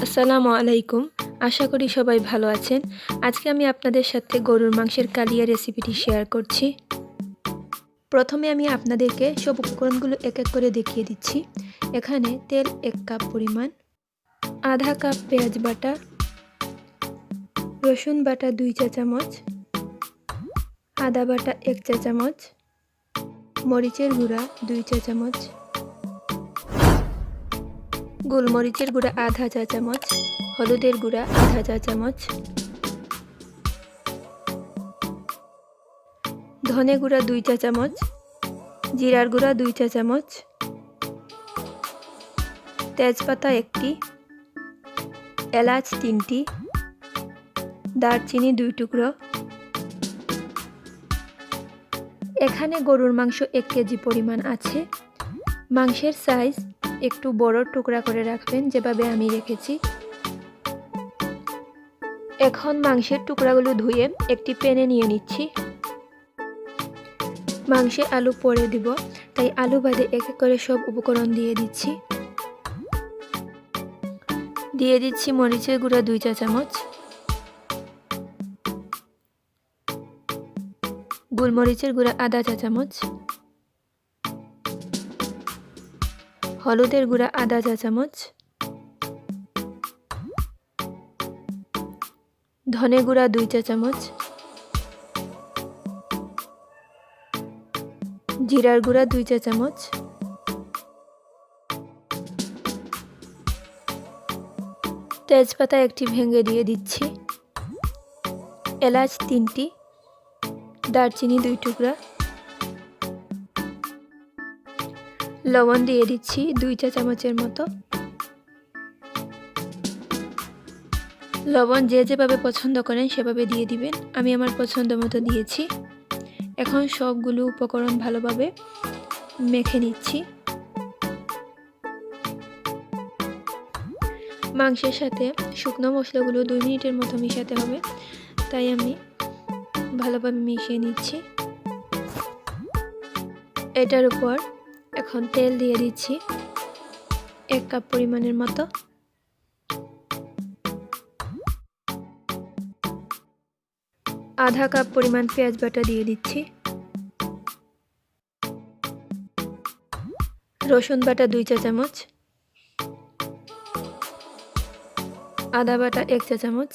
আসসালামু আলাইকুম। আশা করি সবাই ভালো আছেন। আজকে আমি আপনাদের সাথে গরুর মাংসের কালিয়া রেসিপিটি শেয়ার করছি। প্রথমে আমি আপনাদেরকে সব উপকরণগুলো এক এক করে দেখিয়ে দিচ্ছি। এখানে তেল 1 কাপ পরিমাণ, আধা কাপ পেঁয়াজ বাটা, রসুন বাটা 2 চা চামচ, আদা বাটা 1 চা চামচ, মরিচের গুঁড়া 2 চা চামচ, গোলমরিচের গুঁড়া আধা চা চামচ, হলুদের গুঁড়া আধা চা চামচ, ধনে গুঁড়া 2 চা চামচ, জিরার গুঁড়া 2 চা চামচ, তেজপাতা 1টি, এলাচ 3টি, দারচিনি 2 টুকরো। এখানে গরুর মাংস 1 কেজি পরিমাণ আছে। মাংসের সাইজ একটু বড় টুকরা করে রাখবেন, যেভাবে আমি রেখেছি। এখন মাংসের টুকরাগুলো ধুয়ে একটি প্যানে নিয়ে নিচ্ছি। মাংসে আলু পরে দিব, তাই আলু বাদে এক এক করে সব উপকরণ দিয়ে দিচ্ছি। দিয়ে দিচ্ছি মরিচের গুঁড়া 2 চা চামচ, গোলমরিচের গুঁড়া আধা চা চামচ, হলুদের গুঁড়া আধা চা চামচ, ধনে গুঁড়া 2 চা চামচ, জিরার গুঁড়া 2 চা চামচ, তেজপাতা 1টি ভেঙে দিয়ে দিচ্ছি, এলাচ 3টি, দারচিনি 2 টুকরা, লবণ দিয়ে দিচ্ছি 2 চা চামচের মতো। লবণ যে যেভাবে পছন্দ করেন সেভাবে দিয়ে দিবেন, আমি আমার পছন্দ মতো দিয়েছি। এখন সবগুলো উপকরণ ভালোভাবে মেখে নিচ্ছি। মাংসের সাথে শুকনো মশলাগুলো 2 মিনিটের মতো মিশাতে হবে, তাই আমি ভালোভাবে মিশিয়ে নিচ্ছি। এটার উপর এখন তেল দিয়ে দিচ্ছি 1 কাপ পরিমাণের মতো। আধা কাপ পরিমাণ পেঁয়াজ বাটা দিয়ে দিচ্ছি, রসুন বাটা 2 চা চামচ, আদা বাটা 1 চা চামচ।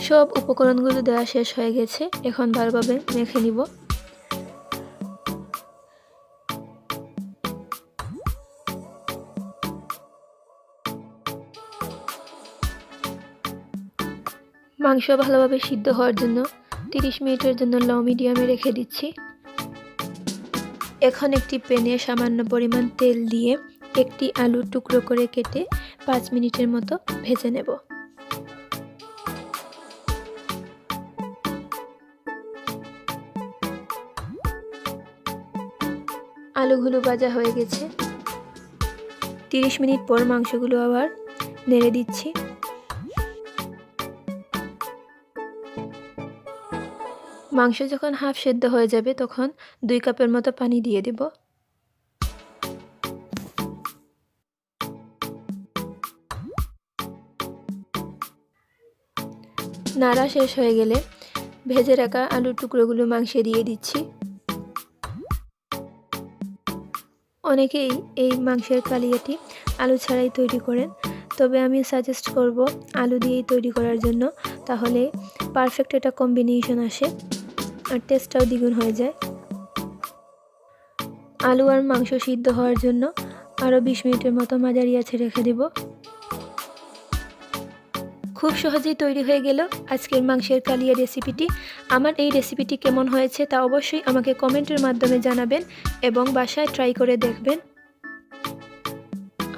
সব উপকরণগুলো দেওয়া শেষ হয়ে গেছে, এখন ভালোভাবে মেখে নিব। মাংস ভালোভাবে সিদ্ধ হওয়ার জন্য 30 মিনিটের জন্য লো মিডিয়ামে রেখে দিচ্ছি। এখন একটি প্যানে সামান্য পরিমাণ তেল দিয়ে একটি আলু টুকরো করে কেটে 5 মিনিটের মতো ভেজে নেব। আলুগুলো ভাজা হয়ে গেছে। 30 মিনিট পর মাংসগুলো আবার নেড়ে দিচ্ছি। মাংস যখন হাফ সেদ্ধ হয়ে যাবে তখন 2 কাপের মতো পানি দিয়ে দেব। নাড়া শেষ হয়ে গেলে ভেজে রাখা আলুর টুকরোগুলো মাংসে দিয়ে দিচ্ছি। অনেকেই এই মাংসের কালিয়াটি আলু ছাড়াই তৈরি করেন, তবে আমি সাজেস্ট করব আলু দিয়েই তৈরি করার জন্য, তাহলে পারফেক্ট একটা কম্বিনেশন আসে আর টেস্টটাও দ্বিগুণ হয়ে যায়। আলু আর মাংস সিদ্ধ হওয়ার জন্য আরও 20 মিনিটের মতো মাঝারি আঁচে রেখে দেব। খুব সহজেই তৈরি হয়ে গেল আজকের মাংসের কালিয়া রেসিপিটি। আমার এই রেসিপিটি কেমন হয়েছে তা অবশ্যই আমাকে কমেন্টের মাধ্যমে জানাবেন এবং বাসায় ট্রাই করে দেখবেন।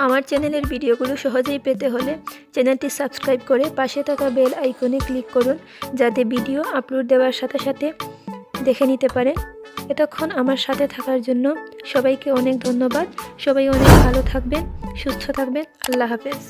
আমার চ্যানেলের ভিডিওগুলো সহজেই পেতে হলে চ্যানেলটি সাবস্ক্রাইব করে পাশে থাকা বেল আইকনে ক্লিক করুন, যাতে ভিডিও আপলোড দেওয়ার সাথে সাথে দেখে নিতে পারেন। এতক্ষণ আমার সাথে থাকার জন্য সবাইকে অনেক ধন্যবাদ। সবাই অনেক ভালো থাকবেন, সুস্থ থাকবেন। আল্লাহ হাফেজ।